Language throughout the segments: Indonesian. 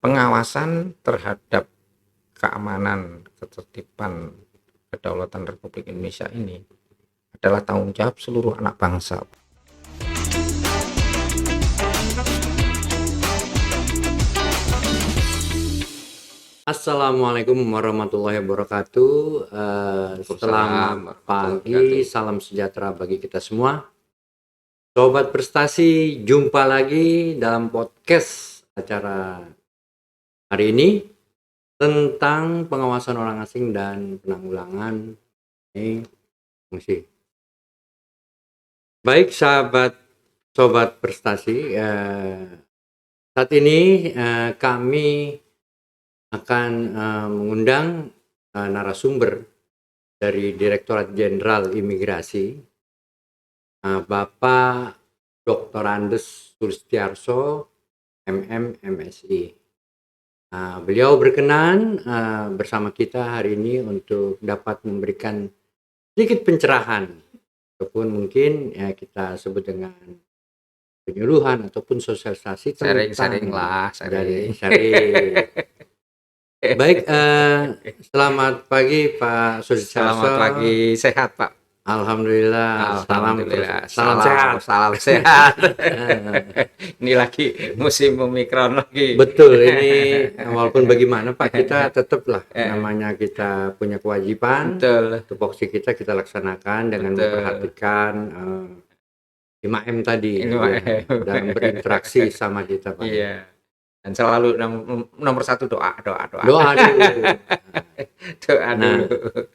pengawasan terhadap keamanan, ketertiban, kedaulatan Republik Indonesia ini adalah tanggung jawab seluruh anak bangsa. Assalamualaikum warahmatullahi wabarakatuh. Selamat pagi, salam sejahtera bagi kita semua. Sobat Prestasi, jumpa lagi dalam podcast acara hari ini tentang pengawasan orang asing dan penanggulangan fungsi. Baik sobat Prestasi, saat ini kami akan mengundang narasumber dari Direktorat Jenderal Imigrasi, Bapak Dr. Andes Sulistiarso, MM, MSI. Beliau berkenan bersama kita hari ini untuk dapat memberikan sedikit pencerahan, ataupun mungkin ya kita sebut dengan penyuluhan ataupun sosialisasi Sharing. Baik, selamat pagi Pak Sulistiarso. Selamat pagi, sehat Pak. Alhamdulillah. Salam sehat. Ini lagi musim Omikron lagi. Betul, ini walaupun bagaimana Pak, kita tetaplah namanya kita punya kewajiban. Betul. Tupoksi kita laksanakan dengan memperhatikan 5M tadi 5M. Ya, dalam berinteraksi sama kita Pak. Iya. Dan selalu nomor satu doa dulu. Nah,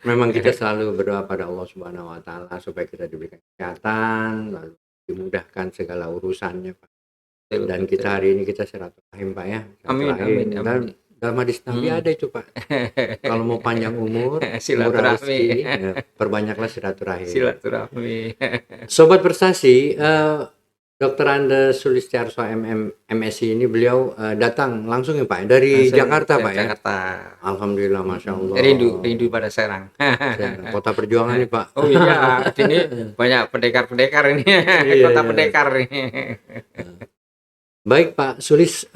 memang kita selalu berdoa pada Allah Subhanahu Wa Taala supaya kita diberikan kesehatan, lalu dimudahkan segala urusannya Pak. Dan kita hari ini kita silaturahim Pak ya. Amin. Dan dalam hadis Nabi ada itu Pak. Kalau mau panjang umur, silaturahmi, perbanyaklah silaturahmi. Sobat Prestasi, Dr. Andes Sulistiarso MSI ini beliau datang langsung ya Pak dari Jakarta Pak ya. Jakarta. Alhamdulillah, masya Allah. Rindu pada Serang. Kota perjuangan nih Pak. Oh iya, ini banyak pendekar ini. Kota pendekar ini. Baik Pak Sulis,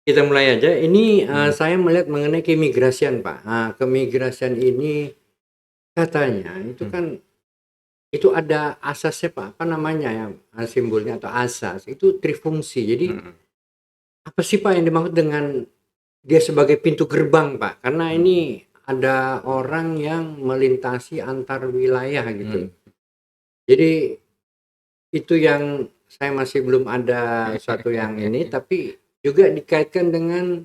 kita mulai aja. Ini saya melihat mengenai keimigrasian Pak. Keimigrasian ini katanya itu kan itu ada asasnya Pak, apa namanya ya, simbolnya atau asas itu trifungsi. Jadi apa sih Pak yang dimaksud dengan dia sebagai pintu gerbang Pak? Karena ini ada orang yang melintasi antar wilayah gitu. Jadi itu yang saya masih belum ada suatu yang ini, tapi juga dikaitkan dengan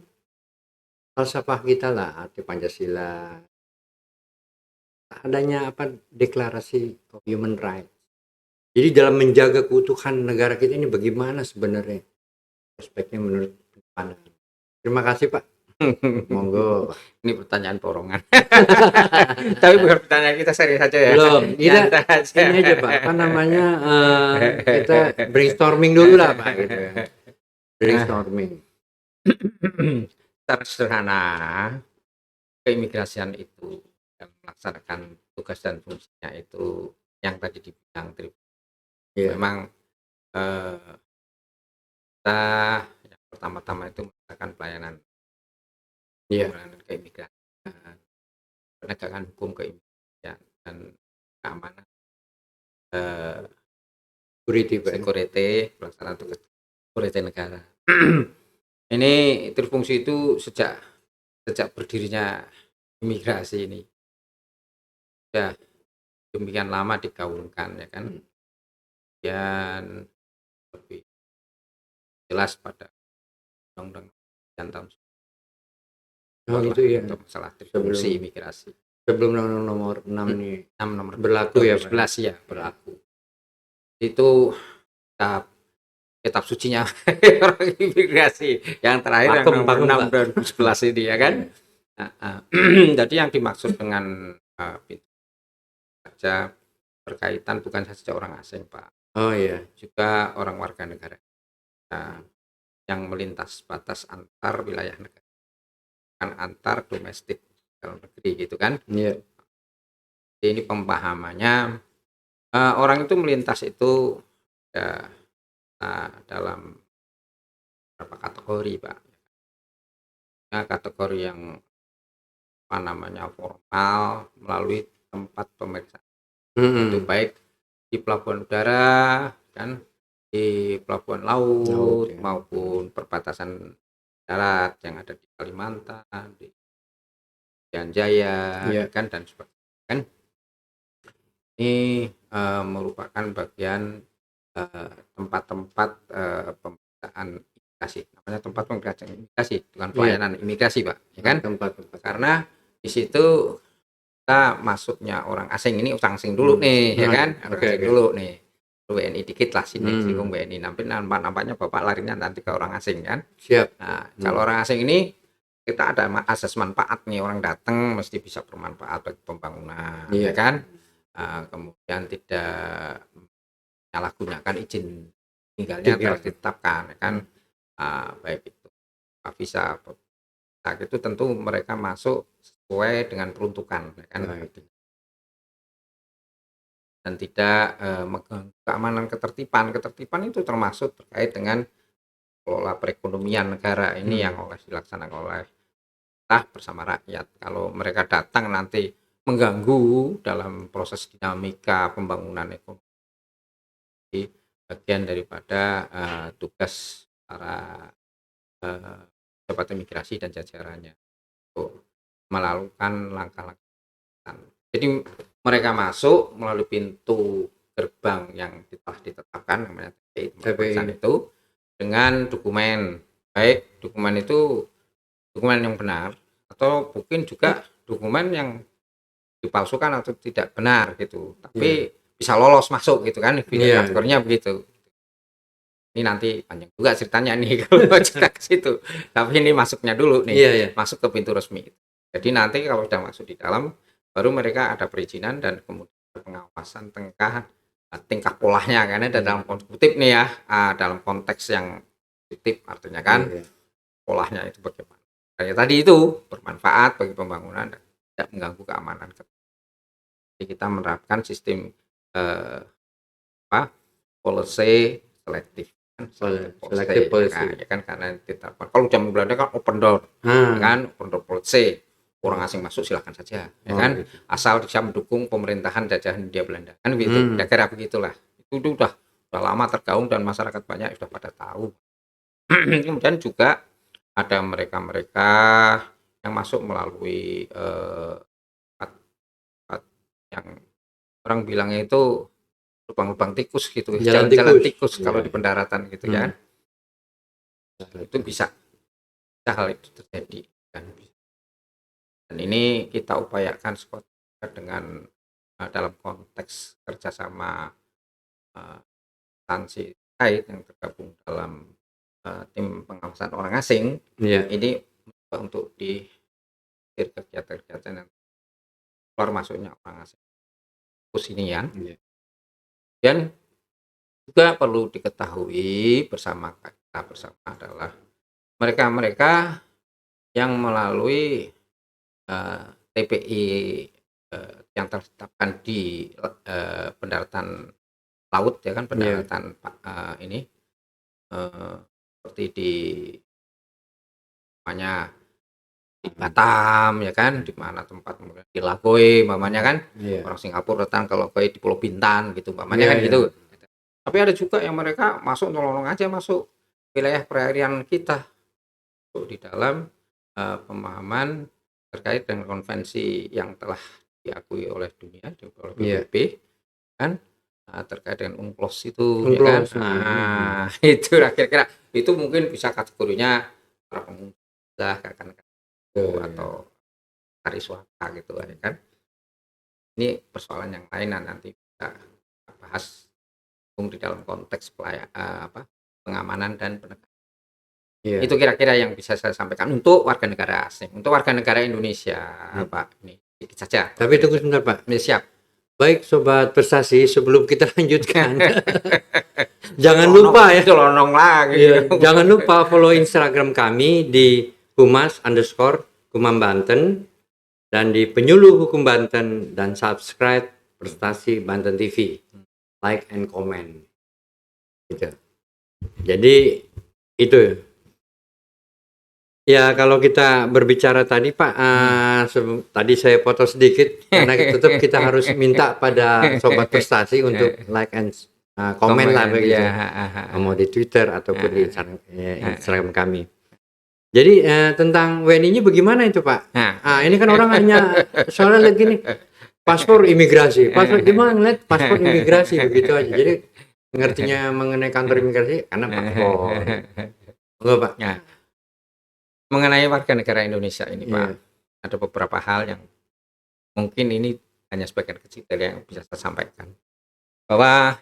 falsafah kita lah, arti Pancasila. Adanya apa deklarasi of human rights. Jadi dalam menjaga keutuhan negara kita ini bagaimana sebenarnya prospeknya menurut pandangan. Terima kasih Pak. Monggo. Ini pertanyaan borongan. Tapi bukan pertanyaan kita, serius saja ya. Belum. Ini aja Pak. Apa namanya kita brainstorming dulu lah Pak. Gitu ya. Brainstorming. Secara sederhana, keimigrasian itu melaksanakan tugas dan fungsinya itu yang tadi dibilang memang kita yang pertama-tama itu melakukan pelayanan keimigrasian, penegakan hukum keimigrasian dan keamanan, security, pelaksanaan tugas security negara. Ini trifungsi itu sejak berdirinya imigrasi ini ya demikian lama digaungkan ya kan, dan lebih jelas pada undang-undang tahun itu ya untuk masalah trifungsi imigrasi. Sebelum nomor 6 nih nomor berlaku ya 11 ya berlaku. Itu kitab sucinya orang imigrasi yang terakhir yang nomor 6 2011 ini ya kan. Jadi yang dimaksud dengan saja berkaitan bukan saja orang asing Pak. Oh iya, juga orang warga negara yang melintas batas antar wilayah negara, kan antar domestik dalam negeri gitu kan. Iya. Ini pemahamannya orang itu melintas itu ya dalam beberapa kategori Pak. kategori yang formal melalui tempat pemeriksaan. Itu baik di pelabuhan udara kan, di pelabuhan laut ya. maupun perbatasan darat yang ada di Kalimantan, di Irian Jaya, kan, dan sebagainya kan. Ini merupakan bagian tempat-tempat pemeriksaan imigrasi. Namanya tempat pemeriksaan imigrasi, bukan pelayanan imigrasi, Pak, ya kan? Tempat-tempat. Karena di situ kita masuknya orang asing ini utang asing dulu nih, ya kan? Asing dulu nih. WNI dikit lah sini, singgung WNI. Nampaknya Bapak larinya nanti ke orang asing kan? Siap. Nah, kalau orang asing ini kita ada asas manfaat nih, orang datang mesti bisa bermanfaat bagi pembangunan, ya kan? Kemudian tidak menyalahgunakan izin tinggalnya telah ditetapkan, ya kan? Baik itu visa itu tentu mereka masuk sesuai dengan peruntukan, ya kan? Dan tidak mengganggu keamanan ketertiban itu termasuk terkait dengan kelola perekonomian negara ini yang dilaksanakan oleh pemerintah bersama rakyat. Kalau mereka datang nanti mengganggu dalam proses dinamika pembangunan ekonomi, bagian daripada tugas para pejabat imigrasi dan jajarannya untuk melakukan langkah-langkah. Jadi mereka masuk melalui pintu gerbang yang telah ditetapkan, namanya TPI itu, dengan dokumen, baik dokumen itu dokumen yang benar atau mungkin juga dokumen yang dipalsukan atau tidak benar gitu, tapi bisa lolos masuk gitu kan, kategorinya begitu. Ini nanti panjang juga ceritanya nih kalau cerita ke situ, tapi ini masuknya dulu nih, masuk ke pintu resmi. Jadi nanti kalau sudah masuk di dalam, baru mereka ada perizinan dan kemudian pengawasan tingkah polanya, karena dalam kutip nih ya, dalam konteks yang kutip artinya kan polanya itu bagaimana. Kayak tadi itu bermanfaat bagi pembangunan dan tidak mengganggu keamanan. Jadi kita menerapkan sistem policy selektif policy, ya kan, karena ditetapkan. Kalau zaman Belanda kan open door, kan, open door policy, orang asing masuk silahkan saja, ya kan, asal bisa mendukung pemerintahan jajahan Hindia Belanda, kan begitu, kira-kira begitulah. Itu udah lama tergaung dan masyarakat banyak sudah pada tahu. Kemudian juga ada mereka-mereka yang masuk melalui yang orang bilangnya itu lubang-lubang tikus gitu, jalan-jalan tikus kalau di pendaratan gitu ya. Itu bisa hal itu terjadi kan. Dan ini kita upayakan dengan dalam konteks kerjasama instansi terkait yang tergabung dalam tim pengawasan orang asing. Ini untuk di kegiatan-kegiatan yang keluar masuknya orang asing ini ya. Dan juga perlu diketahui bersama adalah mereka-mereka yang melalui TPI yang tertetapkan di pendaratan laut, ya kan, pendaratan ini seperti di Batam, ya kan, di mana tempat di Lagoy mamanya kan, orang Singapura datang ke Lagoy di Pulau Bintan gitu mamanya kan gitu. Tapi ada juga yang mereka masuk nolong aja, masuk wilayah perairan kita di dalam pemahaman terkait dengan konvensi yang telah diakui oleh dunia, oleh PBB kan, terkait dengan UNCLOS itu, ya kan. Itu kira-kira itu mungkin bisa kategorinya para pengusaha kan, atau tari swasta gitu kan. Ini persoalan yang lain nanti kita bahas di dalam konteks pengamanan dan penegakan. Itu kira-kira yang bisa saya sampaikan untuk warga negara asing. Untuk warga negara Indonesia, Pak, ini sedikit saja. Tapi tunggu sebentar, Pak. Siap. Baik, Sobat Prestasi, sebelum kita lanjutkan, jangan lupa ya. Lonong lagi. Jangan lupa follow Instagram kami di Humas_Kumam Banten dan di Penyuluh Hukum Banten, dan subscribe Prestasi Banten TV, like and comment. Gitu. Jadi itu Ya, kalau kita berbicara tadi Pak, tadi saya potong sedikit karena tetap kita harus minta pada sobat prestasi untuk like and komen lah Komen, begitu. ya. Mau di Twitter ataupun di Instagram kami. Jadi tentang WNI-nya bagaimana itu Pak? Ini kan orang hanya soalnya lagi nih paspor imigrasi, gimana ngeliat paspor imigrasi begitu aja. Jadi ngertinya mengenai kantor imigrasi karena paspor. Enggak Pak? Ya. Mengenai warga negara Indonesia ini Pak, ada beberapa hal yang mungkin ini hanya sebagian kecil dari yang bisa saya sampaikan. Bahwa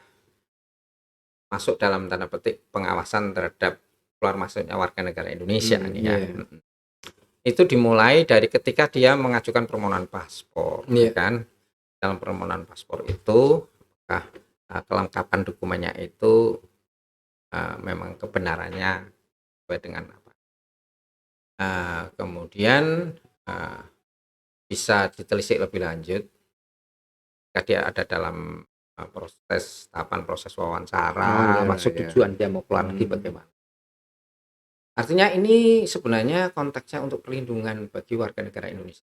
masuk dalam tanda petik pengawasan terhadap keluar masuknya warga negara Indonesia nih ya. Itu dimulai dari ketika dia mengajukan permohonan paspor, kan? Dalam permohonan paspor itu, kelengkapan dokumennya itu memang kebenarannya sesuai dengan apa? Kemudian bisa ditelisik lebih lanjut jika dia ada dalam tahapan proses wawancara, maksud tujuan dia mau keluar negeri bagaimana. Artinya ini sebenarnya konteksnya untuk perlindungan bagi warga negara Indonesia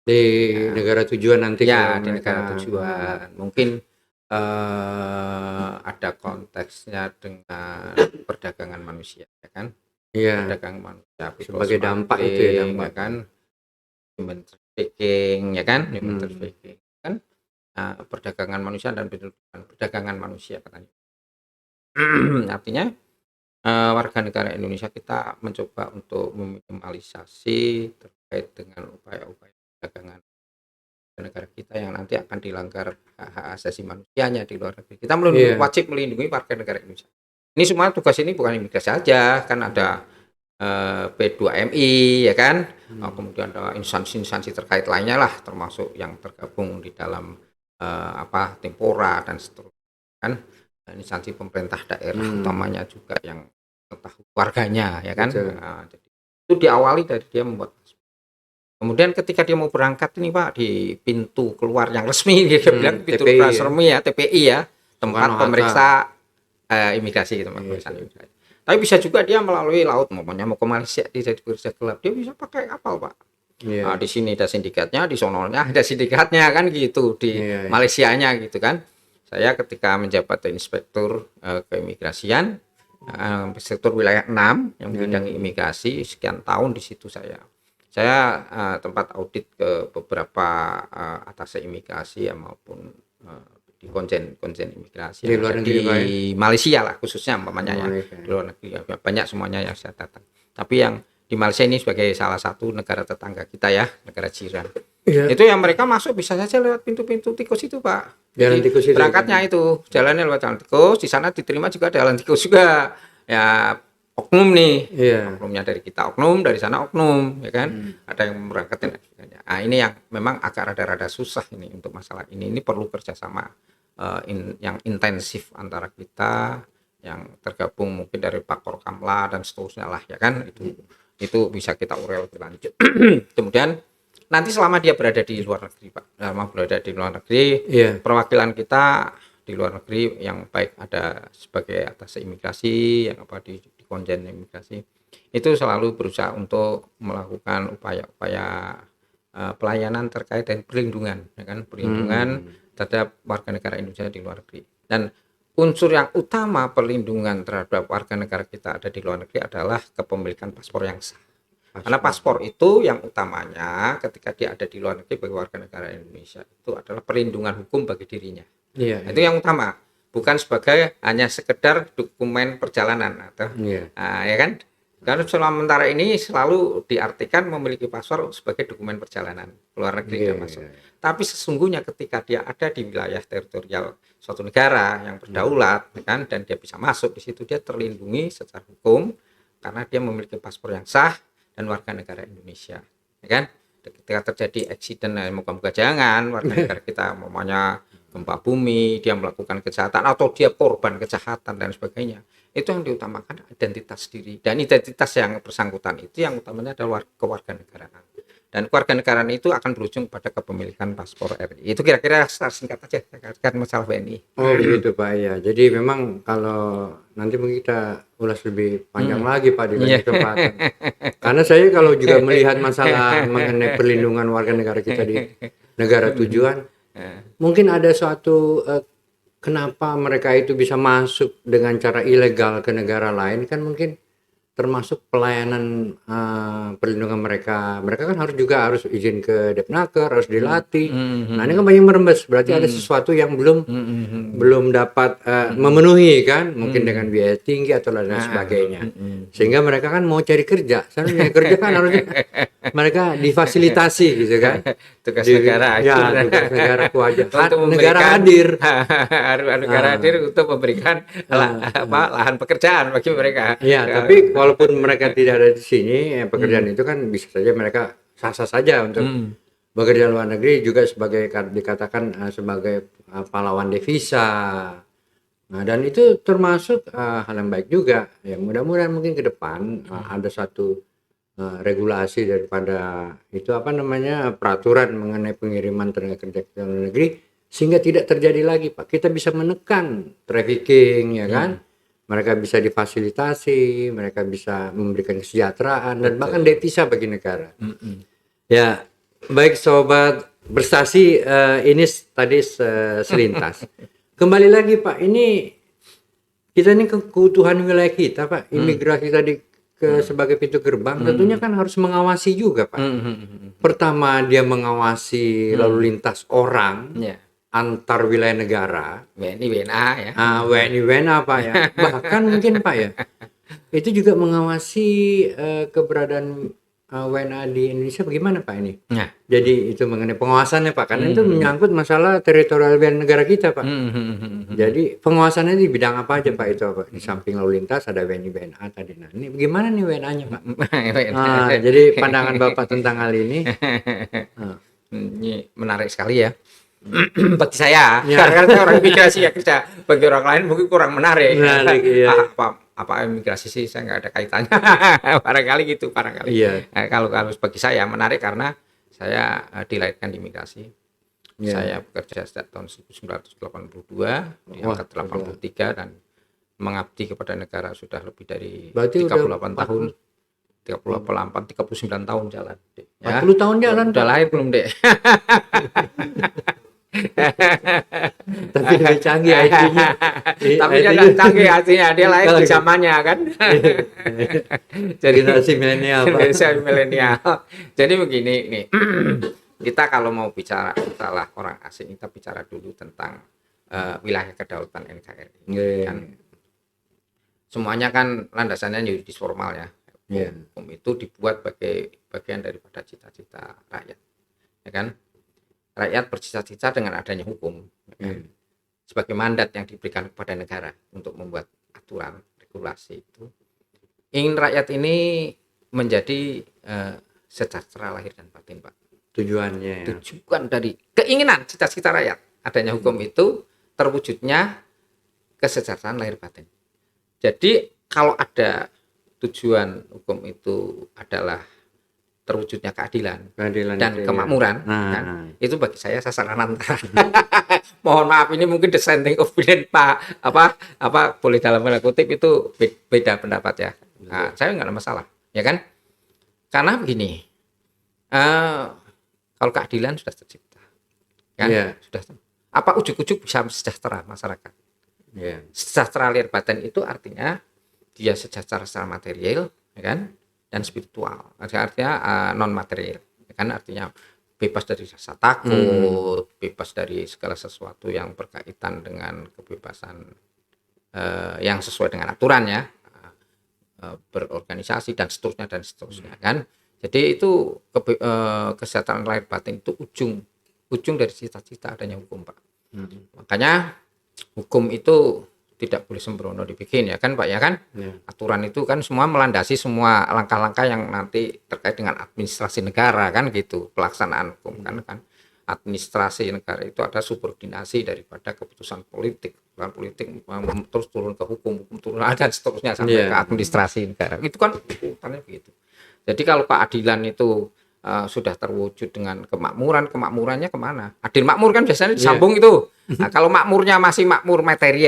di negara tujuan nanti. Ya, di negara tujuan mungkin ada konteksnya dengan perdagangan manusia, ya kan? Perdagangan manusia sebagai dampak itu ya, dampak kan, human trafficking, ya kan? Human trafficking kan, perdagangan manusia dan perdagangan manusia katanya. Artinya warga negara Indonesia kita mencoba untuk meminimalisasi terkait dengan upaya-upaya perdagangan negara kita yang nanti akan dilanggar hak asasi manusianya di luar negeri. Kita wajib melindungi warga negara Indonesia. Ini semua tugas ini bukan imigrasi saja, kan ada P2MI, ya kan, kemudian ada instansi-instansi terkait lainnya lah, termasuk yang tergabung di dalam Tempora dan seterusnya, kan, dan instansi pemerintah daerah utamanya juga yang mengetahui warganya, ya kan. Jadi itu diawali dari dia membuat. Kemudian ketika dia mau berangkat ini Pak, di pintu keluar yang resmi, dia bilang pintu keluar resmi ya, TPI ya, tempat pemeriksa imigrasi, tempat pemeriksaan imigrasi. Tapi bisa juga dia melalui laut, umpamanya mau ke Malaysia, dia jadi kerja gelap, dia bisa pakai kapal Pak. Di sini ada sindikatnya, di sononya ada sindikatnya kan gitu, di Malaysianya gitu kan. Saya ketika menjabat inspektur keimigrasian, sektor wilayah 6 yang bidang imigrasi, sekian tahun di situ saya tempat audit ke beberapa atas imigrasi ya, maupun di konjen imigrasi di luar negeri, di Malaysia lah khususnya umpamanya ya. Di luar negeri ya, banyak semuanya yang saya datang. Tapi yang di Malaysia ini sebagai salah satu negara tetangga kita ya, negara jiran. Itu yang mereka masuk bisa saja lewat pintu-pintu tikus itu Pak. Jalan tikus itu. Berangkatnya itu jalannya lewat jalan tikus, di sana diterima juga jalan tikus juga. Ya oknum nih, oknumnya dari kita oknum, dari sana oknum, ya kan, ada yang memberangkatkan. Nah ini yang memang agak rada-rada susah ini untuk masalah ini perlu kerjasama yang intensif antara kita yang tergabung mungkin dari Pakor Kamla dan seterusnya lah, ya kan, itu bisa kita urai lebih lanjut. Kemudian nanti selama dia berada di luar negeri Pak, perwakilan kita di luar negeri yang baik ada sebagai atas imigrasi yang di konjen imigrasi itu selalu berusaha untuk melakukan upaya-upaya pelayanan terkait dengan perlindungan, ya kan, perlindungan terhadap warga negara Indonesia di luar negeri. Dan unsur yang utama perlindungan terhadap warga negara kita ada di luar negeri adalah kepemilikan paspor yang sah. Karena paspor itu yang utamanya ketika dia ada di luar negeri bagi warga negara Indonesia itu adalah perlindungan hukum bagi dirinya. Itu yang utama, bukan sebagai hanya sekedar dokumen perjalanan atau ya kan. Karena sementara ini selalu diartikan memiliki paspor sebagai dokumen perjalanan luar negeri masuk. Tapi sesungguhnya ketika dia ada di wilayah teritorial suatu negara yang berdaulat, kan, dan dia bisa masuk di situ, dia terlindungi secara hukum karena dia memiliki paspor yang sah dan warga negara Indonesia, ya kan. Ketika terjadi accident, moga-moga jangan warga negara kita umpamanya gempa bumi, dia melakukan kejahatan atau dia korban kejahatan dan sebagainya, itu yang diutamakan identitas diri, dan identitas yang bersangkutan itu yang utamanya adalah kewarganegaraan. dan kewarganegaraan itu akan berujung pada kepemilikan paspor RI. Itu kira-kira secara singkat aja terkait masalah WNI. Oh begitu Pak ya. Jadi memang kalau nanti mungkin kita ulas lebih panjang lagi Pak di lain kesempatan. Karena saya kalau juga melihat masalah mengenai perlindungan warga negara kita di negara tujuan, mungkin ada suatu kenapa mereka itu bisa masuk dengan cara ilegal ke negara lain, kan mungkin termasuk pelayanan perlindungan mereka. Mereka kan harus izin ke Depnaker, harus dilatih. Nah ini kan banyak merembes, berarti ada sesuatu yang belum dapat memenuhi kan, mungkin dengan biaya tinggi atau lain sebagainya. Sehingga mereka kan mau cari kerja, sebenarnya kerja kan harusnya mereka difasilitasi gitu kan. Tugas negara. Ya, tugas negara kewajiban. Negara hadir. Negara hadir untuk memberikan lahan pekerjaan bagi mereka. Ya, tapi walaupun mereka tidak ada di sini, pekerjaan itu kan bisa saja mereka sah-sah saja untuk bekerja luar negeri, juga sebagai dikatakan sebagai pahlawan devisa. Nah, dan itu termasuk hal yang baik juga. Ya, mudah-mudahan mungkin ke depan ada satu regulasi daripada itu peraturan mengenai pengiriman tenaga kerja ke luar negeri, sehingga tidak terjadi lagi Pak. Kita bisa menekan trafficking ya kan. Mereka bisa difasilitasi, mereka bisa memberikan kesejahteraan dan bahkan devisa bagi negara. Ya, baik sobat Berstasi, ini tadi selintas. Kembali lagi Pak, ini kita ini kebutuhan wilayah kita Pak, imigrasi tadi sebagai pintu gerbang, tentunya kan harus mengawasi juga Pak. Pertama dia mengawasi lalu lintas orang. Antar wilayah negara, WNI WNA ya. WNI WNA Pak ya. Bahkan mungkin Pak ya, itu juga mengawasi keberadaan WNA di Indonesia bagaimana Pak ini? Jadi itu mengenai pengawasannya Pak, karena itu menyangkut masalah teritorial wilayah negara kita Pak. Jadi pengawasannya di bidang apa aja Pak itu Pak? Di samping lalu lintas ada WNI WNA tadi. Nah ini bagaimana nih WNA-nya Pak? Jadi pandangan Bapak tentang hal ini? Ini menarik sekali ya. Bagi saya, karena saya orang imigrasi ya kerja. Bagi orang lain mungkin kurang menarik. Apa imigrasi sih, saya nggak ada kaitannya. Barangkali gitu, barangkali. Kalau bagi saya menarik karena saya dilahirkan di imigrasi. Saya bekerja sejak tahun 1982 di angkat 83 dan mengabdi kepada negara sudah lebih dari 38 tahun. 39 tahun jalan. 40 tahun jalan. Udah lahir belum, Dek? Tapi lebih canggih IT-nya. Tapi dia nggak canggih IT-nya, dia lahir di zamannya kan. Generasi milenial. Jadi begini nih, kita kalau mau bicara masalah orang asing, kita bicara dulu tentang wilayah kedaulatan NKRI. Kan, semuanya kan landasannya yuridis formal ya. Hukum itu dibuat sebagai bagian daripada cita-cita rakyat, ya kan? Rakyat bercita-cita dengan adanya hukum, sebagai mandat yang diberikan kepada negara untuk membuat aturan regulasi itu. Ingin rakyat ini menjadi sejahtera lahir dan batin, Pak. Tujuannya. Tujuan dari keinginan cita-cita rakyat adanya hukum itu terwujudnya kesejahteraan lahir batin. Jadi kalau ada tujuan hukum itu adalah terwujudnya keadilan dan kemakmuran, kan? Itu bagi saya sasaran antara. Mohon maaf, ini mungkin dissenting opinion Pak, boleh dalam tanda kutip itu beda pendapat ya. Nah, saya nggak ada masalah, ya kan? Karena begini, kalau keadilan sudah tercipta, kan? Sudah. Apa ujuk-ujuk bisa sejahtera masyarakat? Sejahtera lahir batin itu artinya dia sejahtera secara material, ya kan, dan spiritual. Artinya non material, ya kan, artinya bebas dari rasa takut, bebas dari segala sesuatu yang berkaitan dengan kebebasan yang sesuai dengan aturan ya, berorganisasi dan seterusnya kan. Jadi itu kesejahteraan lahir batin itu ujung dari cita-cita adanya hukum, Pak. Makanya hukum itu tidak boleh sembrono dibikin, ya kan Pak, ya kan? Aturan itu kan semua melandasi semua langkah-langkah yang nanti terkait dengan administrasi negara kan gitu, pelaksanaan hukum kan administrasi negara itu ada subordinasi daripada keputusan politik terus turun ke hukum turun dan seterusnya sampai ke administrasi negara. Itu kan urutannya begitu. Jadi kalau keadilan itu sudah terwujud dengan kemakmuran, kemakmurannya kemana? Adil makmur kan biasanya disambung itu. Nah, kalau makmurnya masih makmur materi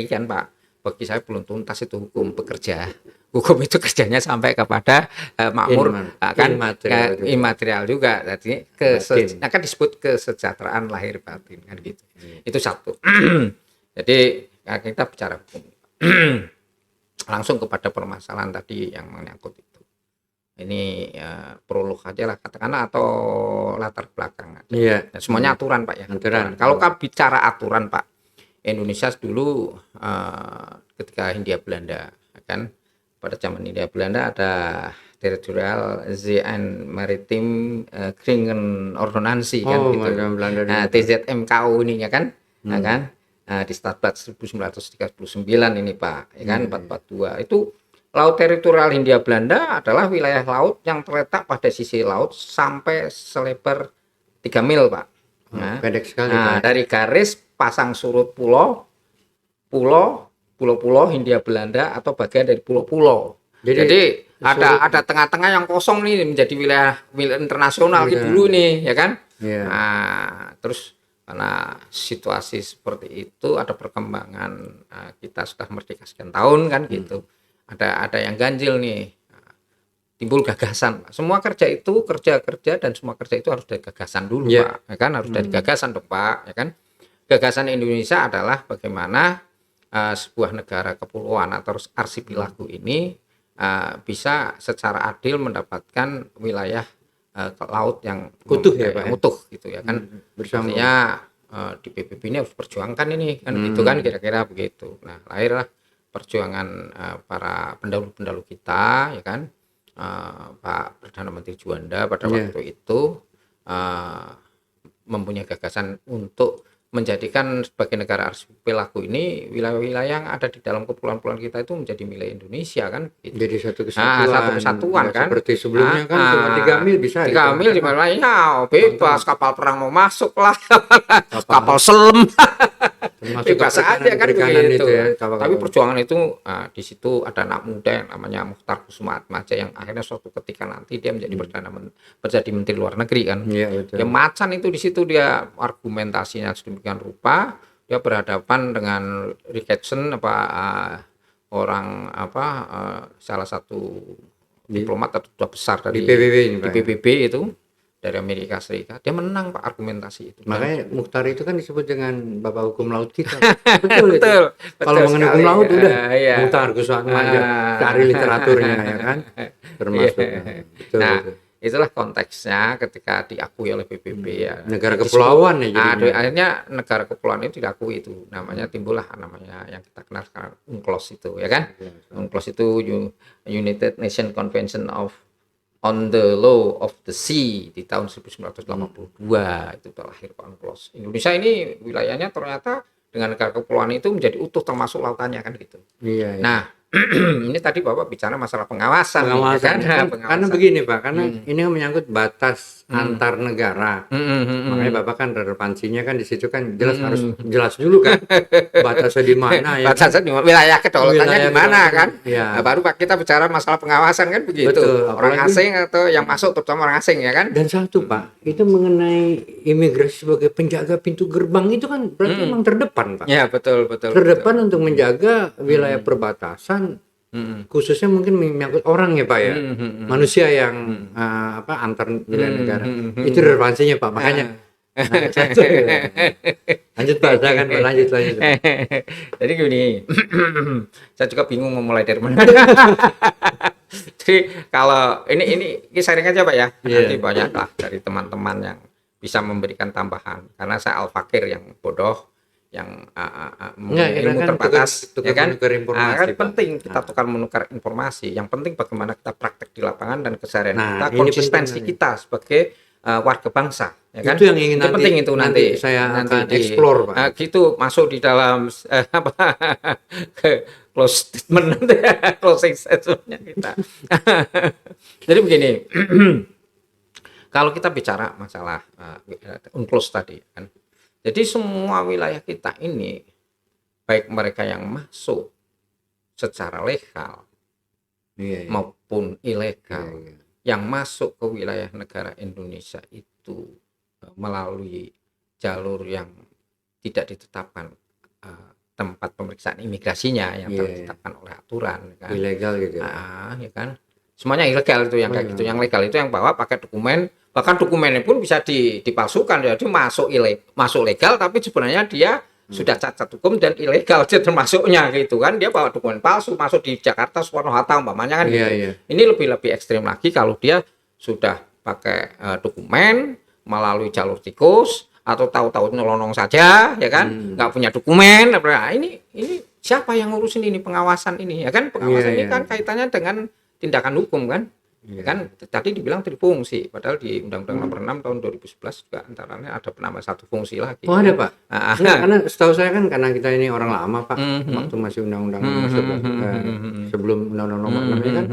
kan Pak, bagi saya belum tuntas itu hukum bekerja. Hukum itu kerjanya sampai kepada makmur kan imaterial juga. Jadi akan disebut kesejahteraan lahir batin kan gitu. Itu satu. Jadi kita bicara hukum. Langsung kepada permasalahan tadi yang menyangkut itu. Ini prolog aja lah katakanlah atau latar belakang. Iya. Semuanya aturan Pak ya. Aturan. Kalau bicara aturan Pak, Indonesia dulu ketika Hindia Belanda kan, pada zaman Hindia Belanda ada Territorial and Maritime Kringen Ordonansi kan gitu. Nah, TZMKO ini ya kan. Nah, kan di Statbat 1939 ini Pak, ya kan 442 itu laut teritorial Hindia Belanda adalah wilayah laut yang terletak pada sisi laut sampai selebar 3 mil Pak. Nah, pendek sekali Pak. Dari garis pasang surut pulau Hindia Belanda atau bagian dari pulau-pulau. Jadi ada tengah-tengah yang kosong nih menjadi wilayah internasional gitu dulu nih, ya kan? Nah, terus karena situasi seperti itu ada perkembangan, kita sudah merdeka sekian tahun kan gitu. Ada yang ganjil nih, timbul gagasan. Semua kerja dan semua kerja itu harus dari gagasan dulu Pak, ya kan? Harus dari gagasan dong Pak, ya kan? Gagasan Indonesia adalah bagaimana sebuah negara kepulauan atau archipelago ini bisa secara adil mendapatkan wilayah laut yang utuh ya Pak, utuh gitu ya kan. Artinya di PBB ini harus perjuangkan ini kan gitu kan, kira-kira begitu. Nah, lahirlah perjuangan para pendahulu-pendahulu kita ya kan, Pak Perdana Menteri Juanda pada waktu itu mempunyai gagasan untuk menjadikan sebagai negara arsipelago ini wilayah-wilayah yang ada di dalam kepulauan-kepulauan kita itu menjadi milik Indonesia kan gitu. Jadi satu kesatuan kan, seperti sebelumnya kan cuma 3 mil bisa 3 mil di mana ya bebas, kapal perang mau masuk lah, kapal selam bebas aja kan begitu ya. Tapi perjuangan itu di situ ada anak muda yang namanya Mukhtar Kussumaatmadja yang akhirnya suatu ketika nanti dia menjadi menjadi menteri luar negeri kan. Ya macan itu di situ dia argumentasinya sedemikian rupa, dia berhadapan dengan Ricketson salah satu diplomat atau duta besar dari PBB itu dari Amerika Serikat. Dia menang Pak argumentasi itu. Makanya Mukhtar itu kan disebut dengan bapak hukum laut kita. Betul. Kalau mengenai hukum laut udah Mukhtar Kussumaatmadja, cari literaturnya ya kan, termasuk. Betul. Itulah konteksnya ketika diakui oleh PBB ya. Negara kepulauan ya. Akhirnya negara kepulauan itu diakui itu. Namanya timbullah namanya yang kita kenal sekarang UNCLOS itu ya kan. UNCLOS itu United Nations Convention on the Law of the Sea di tahun 1982 itu terlahir Pak UNCLOS. Indonesia ini wilayahnya ternyata dengan negara kepulauan itu menjadi utuh termasuk lautannya kan gitu. Nah, ini tadi Bapak bicara masalah pengawasan. Karena begini Pak, karena ini menyangkut batas antar negara. Makanya Bapak kan relevansinya kan di situ kan harus jelas dulu kan batasnya di mana ya. Batasnya di wilayah kedaulatannya di mana kan. Nah, baru Pak kita bicara masalah pengawasan kan begitu. Betul, orang asing atau yang masuk terutama orang asing ya kan. Dan satu Pak, itu mengenai imigrasi sebagai penjaga pintu gerbang itu kan berarti memang terdepan Pak. Ya betul. Terdepan untuk menjaga wilayah perbatasan. Khususnya mungkin menyangkut orang ya Pak ya, manusia yang antar wilayah negara. Itu relevansinya Pak, makanya lanjut Pak, saya akan lanjut. Jadi gini, saya juga bingung mau mulai dari mana. Jadi kalau ini sharing aja Pak ya, nanti banyak lah dari teman-teman yang bisa memberikan tambahan, karena saya al-fakir yang bodoh, yang ilmu terbatas, ya kan? Kan penting kita menukar informasi. Yang penting bagaimana kita praktek di lapangan dan keseharian kita, konsistensi kita sebagai warga bangsa, ya kan? Itu yang ingin penting itu nanti saya akan explore Pak. Gitu masuk di dalam closing statementnya kita. Jadi begini, kalau kita bicara masalah UNCLOS tadi kan. Jadi semua wilayah kita ini, baik mereka yang masuk secara legal maupun ilegal, yang masuk ke wilayah negara Indonesia itu melalui jalur yang tidak ditetapkan tempat pemeriksaan imigrasinya yang telah ditetapkan oleh aturan, kan? Ilegal gitu. Ya kan? Semuanya ilegal itu yang kayak gitu. Yang legal itu yang bawa pakai dokumen, bahkan dokumennya pun bisa dipalsukan, jadi masuk legal tapi sebenarnya dia sudah cacat hukum dan ilegal termasuknya gitu kan, dia bawa dokumen palsu masuk di Jakarta Soekarno Hatta umpamanya kan gitu. Ini lebih ekstrim lagi kalau dia sudah pakai dokumen melalui jalur tikus atau tahu-tahu nyelonong saja ya kan, nggak punya dokumen. Nah, ini siapa yang ngurusin ini, pengawasan ini ya kan, pengawasan ini kan kaitannya dengan tindakan hukum kan. Kan tadi dibilang trifungsi, padahal di Undang-Undang Nomor 6 tahun 2011 juga antaranya ada penambahan satu fungsi lagi. Oh ada Pak? Karena setahu saya kan karena kita ini orang lama Pak, waktu masih Undang-Undang Nomor 11 sebelum Undang-Undang Nomor 6 ini kan,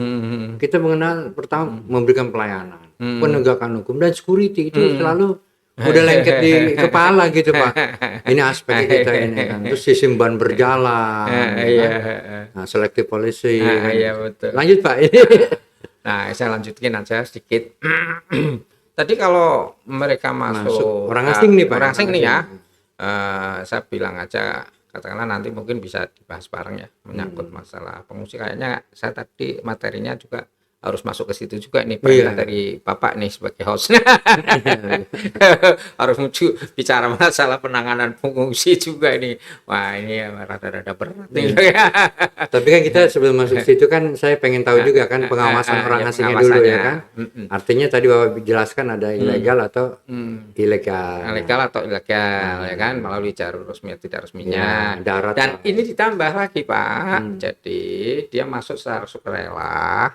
kita mengenal pertama memberikan pelayanan, penegakan hukum dan security itu selalu udah lengket di kepala gitu Pak. Ini aspek kita ini kan. Terus sistem ban berjalan, nah, selective policy. Iya betul. Lanjut Pak ini. Nah, saya lanjutkan aja sedikit. Tadi kalau mereka masuk orang asing nih Pak. Orang asing nih ya. Saya bilang aja, katakanlah nanti mungkin bisa dibahas bareng ya menyangkut masalah pengungsi. Kayaknya saya tadi materinya juga harus masuk ke situ juga nih perintah dari Bapak nih sebagai host. Harus bicara masalah penanganan pengungsi juga ini. Wah, ini rada-rada berat nih. Tapi kan kita sebelum masuk ke situ kan saya pengen tahu juga kan pengawasan orang asingnya dulu ya kan. Artinya tadi Bapak jelaskan ada ilegal atau ilegal. Ilegal atau ilegal ya kan, melalui jalur resmi atau tidak resminya. Darat. Dan ini ditambah lagi Pak. Jadi dia masuk secara sukarela.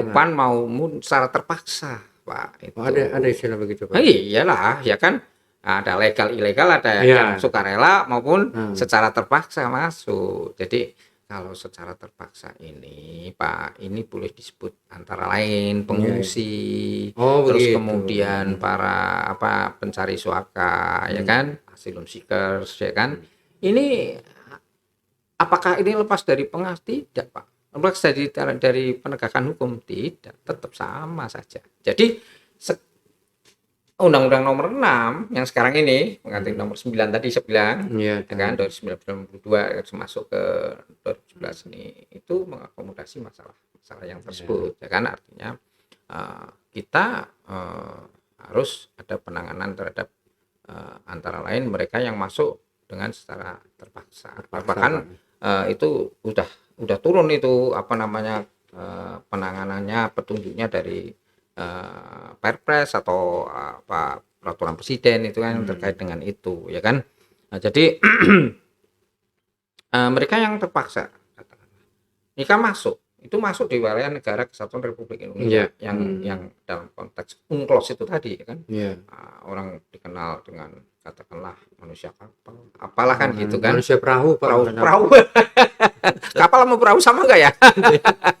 Maupun secara terpaksa Pak. Itu. Ada istilah begitu Pak? Iyalah ya kan, ada legal ilegal, ada yang sukarela maupun secara terpaksa masuk. Jadi kalau secara terpaksa ini Pak, ini boleh disebut antara lain pengungsi, terus kemudian para pencari suaka ya kan, asylum seekers ya kan. Ini apakah ini lepas dari pengawas? Tidak Pak. Lepas dari penegakan hukum? Tidak, tetap sama saja. Jadi Undang-Undang Nomor 6 yang sekarang ini mengganti Nomor 9 tadi saya bilang, ya kan, 1992 masuk ke 2011 ini itu mengakomodasi masalah yang tersebut, ya kan, artinya kita harus ada penanganan terhadap antara lain mereka yang masuk dengan secara terpaksa. Bahkan itu udah turun itu penanganannya, petunjuknya dari Perpres atau peraturan presiden itu kan terkait dengan itu ya kan. Nah, jadi mereka yang terpaksa ini kan masuk di wilayah negara kesatuan Republik Indonesia yang dalam konteks UNCLOS itu tadi ya kan. Orang dikenal dengan katakanlah manusia kapal, apalah kan gitu kan. Manusia perahu Pak. Perahu. Kapal sama perahu sama enggak ya?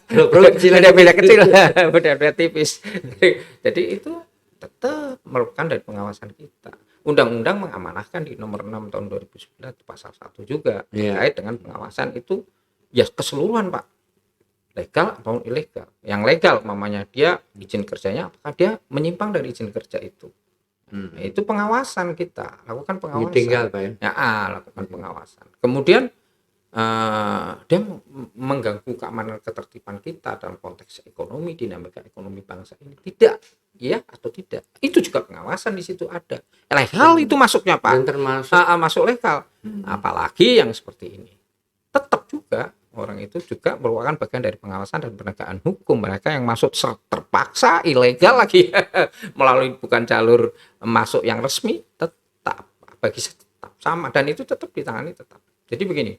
Perahu kecil, beda kecil, beda tipis. Jadi itu tetap merupakan dari pengawasan kita. Undang-undang mengamanahkan di Nomor 6 tahun 2011 pasal 1 juga terkait dengan pengawasan itu ya keseluruhan Pak. Legal atau ilegal. Yang legal mamanya dia izin kerjanya apakah dia menyimpang dari izin kerja itu. Itu pengawasan kita, lakukan pengawasan. Tinggal Pak ya. Lakukan pengawasan. Kemudian dia mengganggu keamanan ketertiban kita dalam konteks ekonomi, dinamika ekonomi bangsa ini, tidak ya atau tidak, itu juga pengawasan di situ ada. Legal itu masuknya Pak, dan termasuk masuk legal. Apalagi yang seperti ini tetap juga orang itu juga merupakan bagian dari pengawasan dan penegakan hukum. Mereka yang masuk terpaksa ilegal lagi melalui bukan jalur masuk yang resmi, tetap bagi saya tetap sama dan itu tetap ditangani tetap. Jadi begini,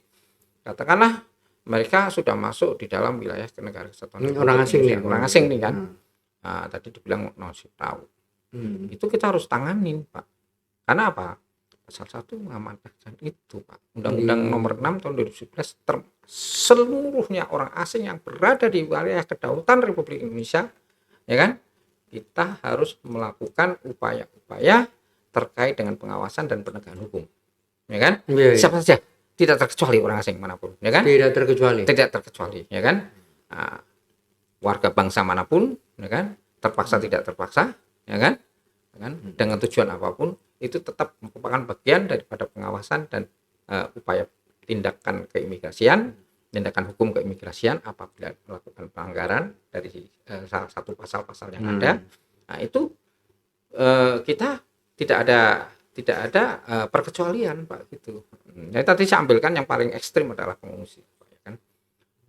katakanlah mereka sudah masuk di dalam wilayah negara kesatuan orang asing nih kan. Tadi dibilang masih tahu. Itu kita harus tanganin Pak. Karena apa? Pasal 1 mengamanahkan itu Pak. Undang-Undang Nomor 6 tahun 2011 seluruhnya orang asing yang berada di wilayah kedaulatan Republik Indonesia ya kan, kita harus melakukan upaya-upaya terkait dengan pengawasan dan penegakan hukum ya kan. Siapa saja, tidak terkecuali orang asing manapun ya kan, tidak terkecuali ya kan, warga bangsa manapun ya kan, terpaksa tidak terpaksa, ya kan? Dengan tujuan apapun itu tetap merupakan bagian daripada pengawasan dan upaya tindakan keimigrasian, tindakan hukum keimigrasian apabila melakukan pelanggaran dari salah satu pasal-pasal yang ada. Nah, itu kita tidak ada perkecualian, Pak, gitu. Jadi tadi saya ambilkan yang paling ekstrim adalah pengungsi, Pak, ya kan?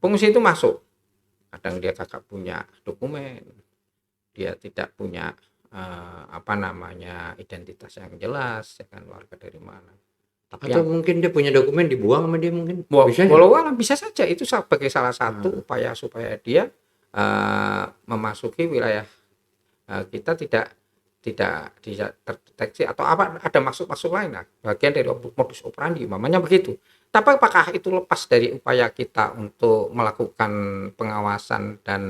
Pengungsi itu masuk, kadang dia kagak punya dokumen, dia tidak punya identitas yang jelas, ya kan, warga dari mana. Tapi Atau mungkin dia punya dokumen dibuang sama dia mungkin. Bisa saja itu sebagai salah satu upaya supaya dia memasuki wilayah kita tidak terdeteksi atau ada maksud lain lah, bagian dari modus operandi umpamanya begitu. Tapi apakah itu lepas dari upaya kita untuk melakukan pengawasan dan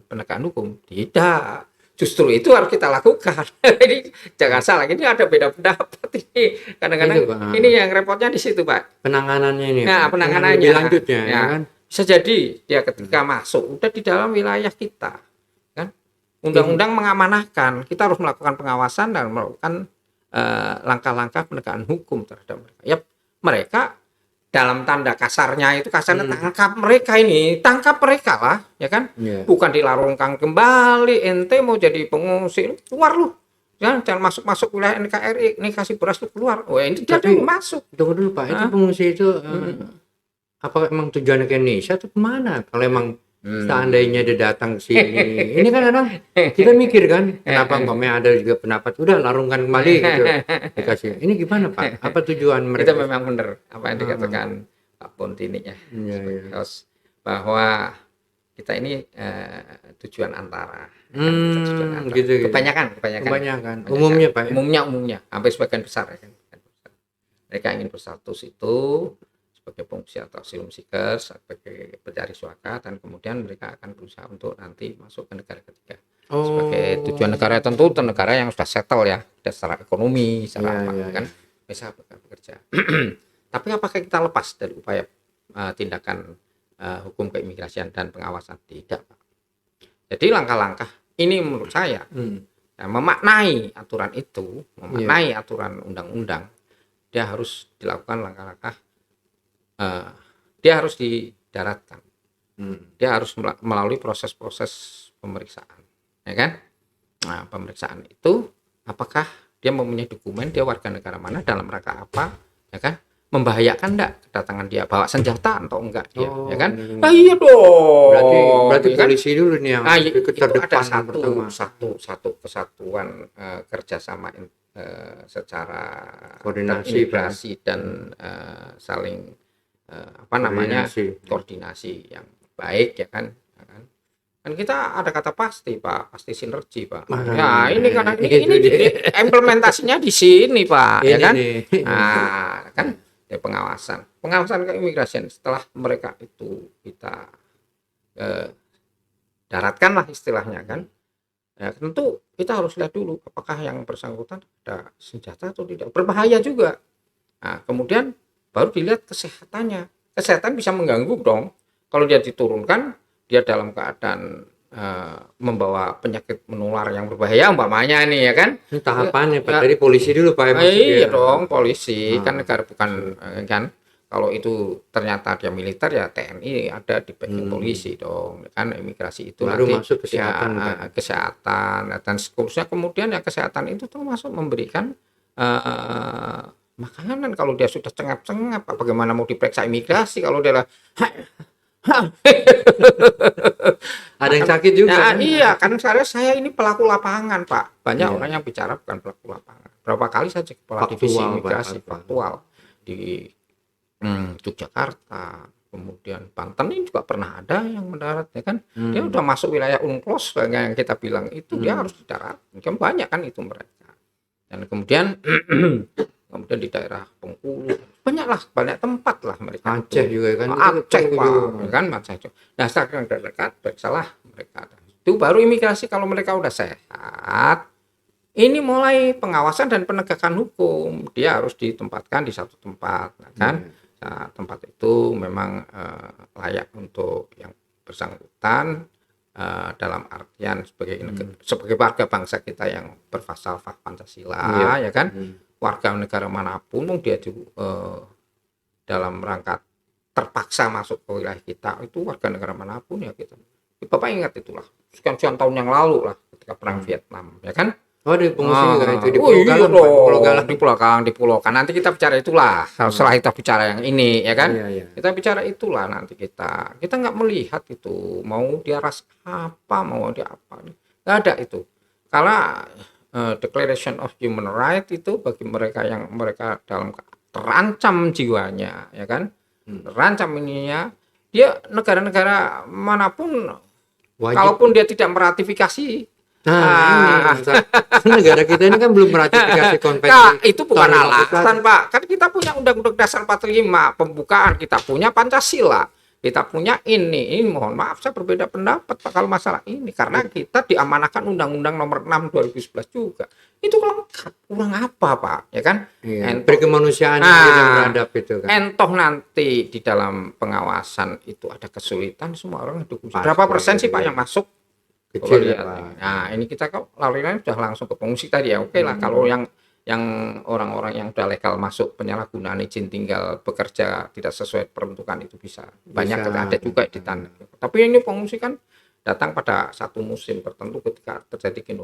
penegakan hukum? Tidak. Justru itu harus kita lakukan. Ini jangan salah, ini ada beda pendapat ini. Kadang-kadang ini yang repotnya di situ, Pak. Penanganannya ini. Nah, penanganannya lanjutnya, ya kan? Bisa jadi dia ketika masuk udah di dalam wilayah kita, kan? Undang-undang mengamanahkan kita harus melakukan pengawasan dan melakukan langkah-langkah penegakan hukum terhadap mereka. Ya, mereka dalam tanda kasarnya tangkap mereka lah, ya kan? Bukan dilarungkan kembali, ente mau jadi pengungsi keluar lu, jangan masuk wilayah NKRI, ini kasih beras lu keluar. Ini dia masuk. Tunggu dulu, Pak, itu pengungsi itu apakah emang tujuannya ke Indonesia atau kemana? Kalau emang seandainya dia datang ke sini, ini kan kadang kita mikir kan, kenapa ada juga pendapat udah larungkan kembali gitu dikasih. Ini gimana, Pak? Apa tujuan mereka? Itu memang benar apa yang dikatakan Pak Pontini ya, bahwa kita ini tujuan antara. Gitu. Kebanyakan. Umumnya, Pak. Umumnya, hampir sebagian besar ya kan. Mereka ingin berstatus itu sebagai pengungsi atau asylum seekers, sebagai pencari suaka, dan kemudian mereka akan berusaha untuk nanti masuk ke negara ketiga. Sebagai tujuan negara tentu negara yang sudah settle ya, secara ekonomi, secara kan bisa bekerja. Tapi apakah kita lepas dari upaya tindakan hukum keimigrasian dan pengawasan? Tidak, Pak. Jadi langkah-langkah ini menurut saya memaknai aturan itu, memaknai aturan undang-undang, dia harus dilakukan langkah-langkah. Dia harus didaratkan, dia harus melalui proses-proses pemeriksaan, ya kan? Nah, pemeriksaan itu apakah dia mempunyai dokumen, dia warga negara mana, dalam rangka apa, ya kan? Membahayakan enggak kedatangan dia, bawa senjata atau enggak dia, ya kan? Iya dong. Berarti ya kan? polisi dulu nih yang terdepan. Ada satu kesatuan kerjasama secara koordinasi dan saling koordinasi yang baik, ya kan? Kan kita ada kata pasti, Pak, pasti sinergi, Pak. Ya ini karena ini implementasinya di sini, Pak, ya kan? Nah, kan ya pengawasan keimigrasian setelah mereka itu kita daratkan lah istilahnya kan. Ya, tentu kita harus lihat dulu apakah yang bersangkutan ada senjata atau tidak, berbahaya juga. Nah, kemudian baru dilihat kesehatannya. Kesehatan bisa mengganggu dong. Kalau dia diturunkan, dia dalam keadaan membawa penyakit menular yang berbahaya umpamanya nih, ya kan? Ini tahapannya, Pak. Tadi polisi dulu, Pak. Iya dong, polisi kan negara bukan kan. Kalau itu ternyata dia militer, ya TNI ada di backing polisi dong, kan? Imigrasi itu baru nanti masuk kesehatan, kesehatan dan seterusnya. Kemudian ya kesehatan itu termasuk memberikan makanan. Kalau dia sudah cengap-cengap, bagaimana mau diperiksa imigrasi kalau dia ada yang sakit juga. Ya, kan? Iya, kan saya ini pelaku lapangan, Pak. Banyak orang yang bicara bukan pelaku lapangan. Berapa kali saja kepala divisi imigrasi faktual di Yogyakarta, kemudian Banten ini juga pernah ada yang mendarat, ya kan? Dia udah masuk wilayah UNCLOS yang kita bilang itu dia harus didarat. Kan banyak kan itu mereka. Dan kemudian di daerah Bengkulu banyak tempat lah mereka. Aceh juga kan. Aceh, Pak, kan Aceh. Nah, sekarang dekat salah mereka. Itu baru imigrasi kalau mereka udah sehat. Ini mulai pengawasan dan penegakan hukum. Dia harus ditempatkan di satu tempat, kan? Nah, tempat itu memang layak untuk yang bersangkutan dalam artian sebagai warga bangsa kita yang berfalsafah Pancasila, ya kan, warga negara manapun dia dalam rangka terpaksa masuk ke wilayah kita, itu warga negara manapun ya kita. Bapak ingat itulah sekian tahun yang lalu lah ketika perang Vietnam, ya kan. Oh, di pengungsi juga itu di Pulau Galang, di Pulau Galang. Nanti kita bicara itulah. Setelah kita bicara yang ini, ya kan? Iya. Kita bicara itulah nanti kita nggak melihat itu mau dia ras apa, mau dia apa, nggak ada itu. Karena Declaration of Human Rights itu bagi mereka yang mereka dalam terancam jiwanya, ya kan? Terancam ininya, dia negara-negara manapun, kalaupun dia tidak meratifikasi. Nah, ini negara kita ini kan belum meratifikasi konvensi. Nah, itu bukan alasan, Pak. Kan kita punya Undang-Undang Dasar 45, pembukaan, kita punya Pancasila, kita punya ini mohon maaf saya berbeda pendapat Pak kalau masalah ini, karena kita diamanahkan Undang-Undang Nomor 6 2011 juga. Itu lengkap. Kurang apa, Pak? Ya kan? Iya, berkemanusiaan kita beradab itu kan. Entoh nanti di dalam pengawasan itu ada kesulitan, semua orang dukung. Berapa persen sih Pak yang masuk? Kecil ya, Pak. Nah, ini kita kok lalu-lalu sudah langsung ke pengungsi tadi ya. Oke lah, kalau yang orang-orang yang udah legal masuk penyalahgunaan izin tinggal bekerja tidak sesuai peruntukan itu bisa banyak ada juga di tanah. Tapi ini pengungsi kan datang pada satu musim tertentu ketika terjadi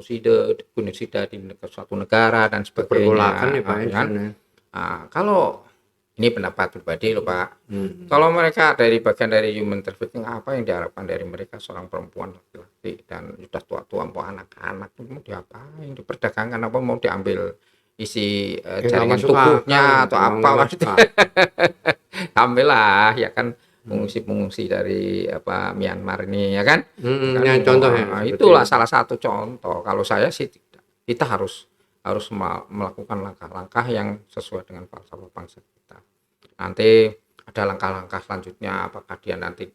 genosida di suatu negara dan sebagainya. Ya, Pak, kan? Nah, kalau ini pendapat pribadi loh Pak. Kalau mereka dari bagian dari human trafficking, apa yang diharapkan dari mereka seorang perempuan laki-laki dan sudah tua-tua mau anak-anak mau diapain, diperdagangkan apa mau diambil isi jaringan tubuhnya atau apa maksudnya. Ambillah ya kan pengungsi-pengungsi dari Myanmar ini ya kan. Yang contohnya itulah salah satu contoh. Kalau saya sih kita harus melakukan langkah-langkah yang sesuai dengan falsafah bangsa kita. Nanti ada langkah-langkah selanjutnya, apakah dia nanti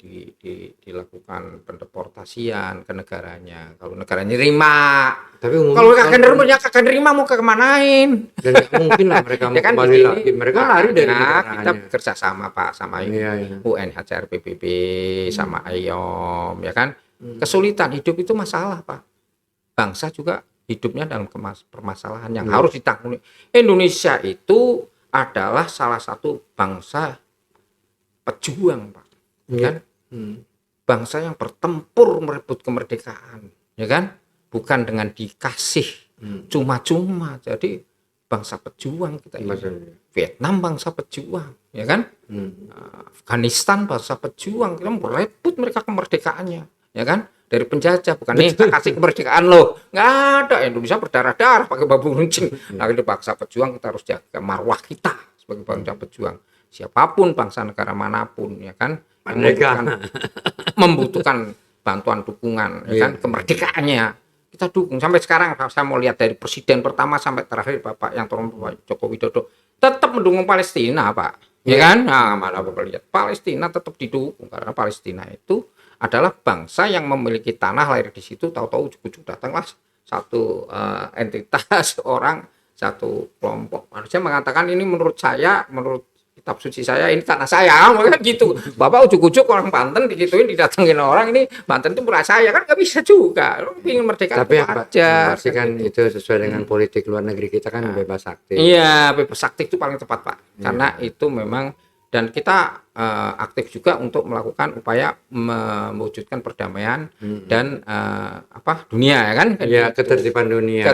dilakukan pendeportasian ke negaranya. Kalau negaranya nerima, tapi kalau kagak nerima mau kemanain? Dan mungkin lah mereka ya kan, kembali lagi. Mereka lari dari negaranya. Kita bekerja sama Pak, sama UNHCR PBB, sama IOM, ya kan. Kesulitan hidup itu masalah Pak. Bangsa juga hidupnya dalam permasalahan yang harus ditanggung. Indonesia itu adalah salah satu bangsa pejuang, Pak. Kan? Bangsa yang bertempur merebut kemerdekaan, ya kan? Bukan dengan dikasih cuma-cuma. Jadi bangsa pejuang kita ini. Vietnam bangsa pejuang, ya kan? Afghanistan bangsa pejuang, kita merebut mereka kemerdekaannya, ya kan? Dari penjajah, bukan nih kita kasih kemerdekaan loh, nggak ada. Indonesia berdarah-darah pakai bambu runcing. Nah, itu bangsa pejuang, kita harus jaga marwah kita sebagai bangsa pejuang. Siapapun bangsa negara manapun, ya kan, membutuhkan bantuan dukungan, ya kan, kemerdekaannya kita dukung. Sampai sekarang saya mau lihat dari presiden pertama sampai terakhir Bapak yang turun Pak Joko Widodo tetap mendukung Palestina, Pak, ya kan? Nah, mana Bapak lihat Palestina tetap didukung karena Palestina itu adalah bangsa yang memiliki tanah, lahir di situ, tahu-tahu ujuk-ujuk datanglah satu entitas orang, satu kelompok manusia mengatakan ini menurut saya, menurut kitab suci saya ini tanah saya, kan gitu. Bapak ujuk-ujuk orang Banten digituin, didatengin orang, ini Banten itu murah saya, kan nggak bisa juga. Lu ingin merdeka tapi aja. Pasti kan itu sesuai dengan politik luar negeri kita kan bebas aktif. Iya, bebas aktif itu paling tepat Pak, karena itu memang. Dan kita aktif juga untuk melakukan upaya mewujudkan perdamaian dan dunia, ya kan? Ya, ketertiban dunia.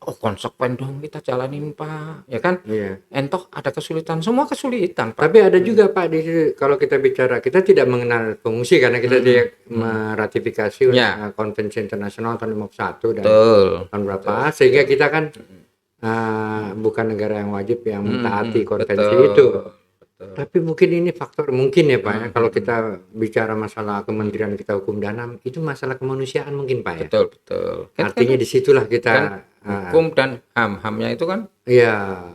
Oh, konsekuen dong kita jalanin Pak, ya kan? Iya. Entoh ada kesulitan, semua kesulitan Pak. Tapi ada juga Pak kalau kita bicara, kita tidak mengenal pengungsi karena kita meratifikasi Konvensi Internasional tahun 51 dan tahun berapa, sehingga kita kan bukan negara yang wajib yang mentaati konvensi itu. Tapi mungkin ini faktor ya Pak ya, kalau kita bicara masalah Kementerian kita Hukum dan HAM itu masalah kemanusiaan mungkin Pak ya. Betul. Artinya disitulah kita kan, hukum dan HAM-nya itu kan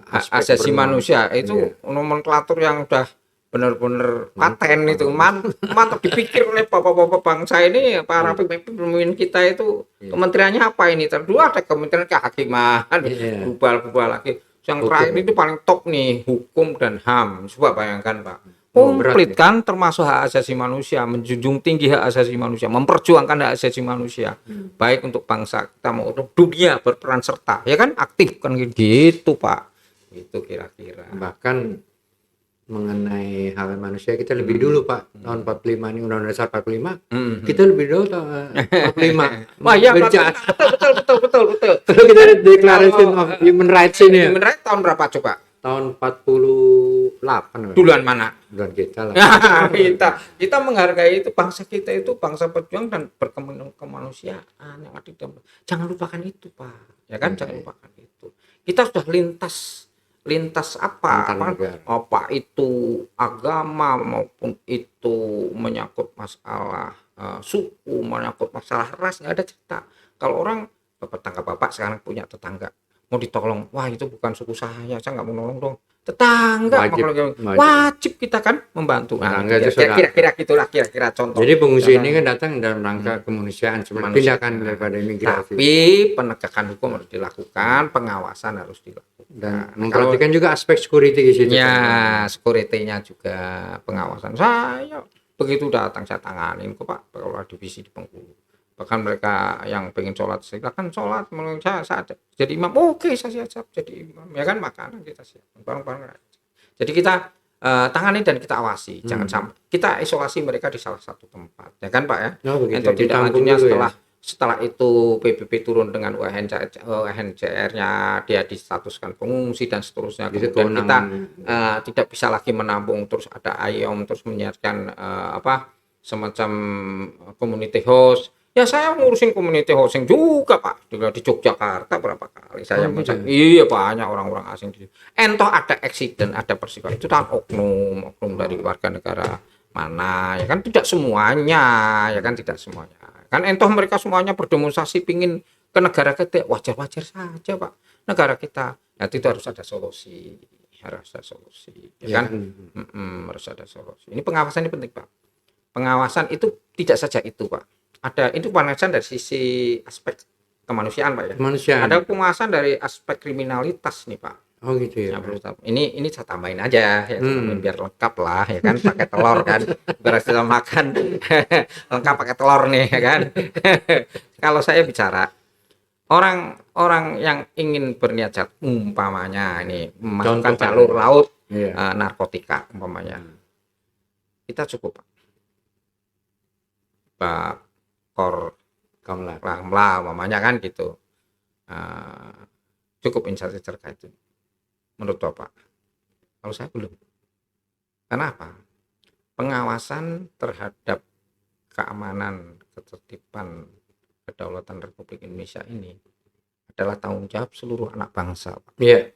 hak asasi manusia itu nomenklatur yang udah benar-benar paten itu mantap dipikir oleh bapak-bapak bangsa ini, para pemimpin kita itu kementeriannya apa ini? Terdua ada Kementerian Kehakiman, berubah lagi. Yang terakhir itu paling top nih, hukum dan HAM. Coba bayangkan Pak, komplit berat ya? kan, termasuk hak asasi manusia, menjunjung tinggi hak asasi manusia, memperjuangkan hak asasi manusia, baik untuk bangsa kita maupun dunia berperan serta, ya kan, aktif kan gitu Pak, itu kira-kira. Bahkan mengenai hak manusia kita lebih dulu Pak, tahun 45 ini Undang-Undang Dasar 45, kita lebih dulu tahun 45 Wah ya, berjalan. betul. Kalau kita lihat Declaration of Human Rights ini ya, Human Rights tahun berapa coba? tahun 48 Duluan mana? bulan kita lah. kita menghargai itu, bangsa kita itu bangsa pejuang dan berkemanusiaan yang ada di dalam. Jangan lupakan itu Pak, ya kan, jangan lupakan itu. Kita sudah lintas apa itu agama maupun itu menyangkut masalah suku, menyangkut masalah ras, nggak ada cerita. Kalau orang tetangga bapak sekarang punya tetangga mau ditolong, wah itu bukan suku saya nggak mau nolong dong. Tetangga wajib kita kan membantu. Nah, kira-kira gitulah kira-kira contoh. Jadi pengungsi ini kan datang dalam rangka kemanusiaan, seperti tindakan daripada imigrasi. Tapi penegakan hukum harus dilakukan, pengawasan harus dilakukan. Dan memperhatikan juga aspek security di situ. Ya, security-nya juga, pengawasan. Saya begitu datang saya tanganin kok Pak, kalau divisi di Bengkulu. Bahkan mereka yang pengen sholat, silakan sholat, saya jadi imam, oke saya siap jadi imam, ya kan, makanan kita siap, barang-barang. Jadi kita tangani dan kita awasi, jangan sampai kita isolasi mereka di salah satu tempat, ya kan Pak ya. Untuk tidak lanjutnya setelah itu PBB turun dengan UNHCR-nya, dia distatuskan pengungsi dan seterusnya. Kemudian kita tidak bisa lagi menampung, terus ada IOM terus menyiapkan semacam community host. Ya saya ngurusin community housing juga Pak, juga di Yogyakarta berapa kali saya iya banyak orang-orang asing di situ. Entah ada accident, ada peristiwa itu kan oknum dari warga negara mana, ya kan, tidak semuanya, ya kan, tidak semuanya. Kan entah mereka semuanya berdemonstrasi pingin ke negara kita, wajar-wajar saja Pak, negara kita. Nah itu harus ada solusi, ya kan, harus ada solusi. Ini pengawasan ini penting Pak. Pengawasan itu tidak saja itu Pak. Ada itu pengawasan dari sisi aspek kemanusiaan Pak ya. Kemanusiaan. Ada pengawasan dari aspek kriminalitas nih Pak. Oh gitu ya. Ini saya tambahin aja ya, biar lengkap lah ya kan, pakai telur kan. Biar kita makan lengkap pakai telur nih ya kan. Kalau saya bicara orang yang ingin berniat jahat, umpamanya ini memasukkan jalur laut narkotika umpamanya. Kita cukup Pak Kamla mamanya kan gitu, cukup instansi terkait itu menurut Bapak. Kalau saya belum. Kenapa? Pengawasan terhadap keamanan, ketertiban, kedaulatan Republik Indonesia ini adalah tanggung jawab seluruh anak bangsa Pak. Iya.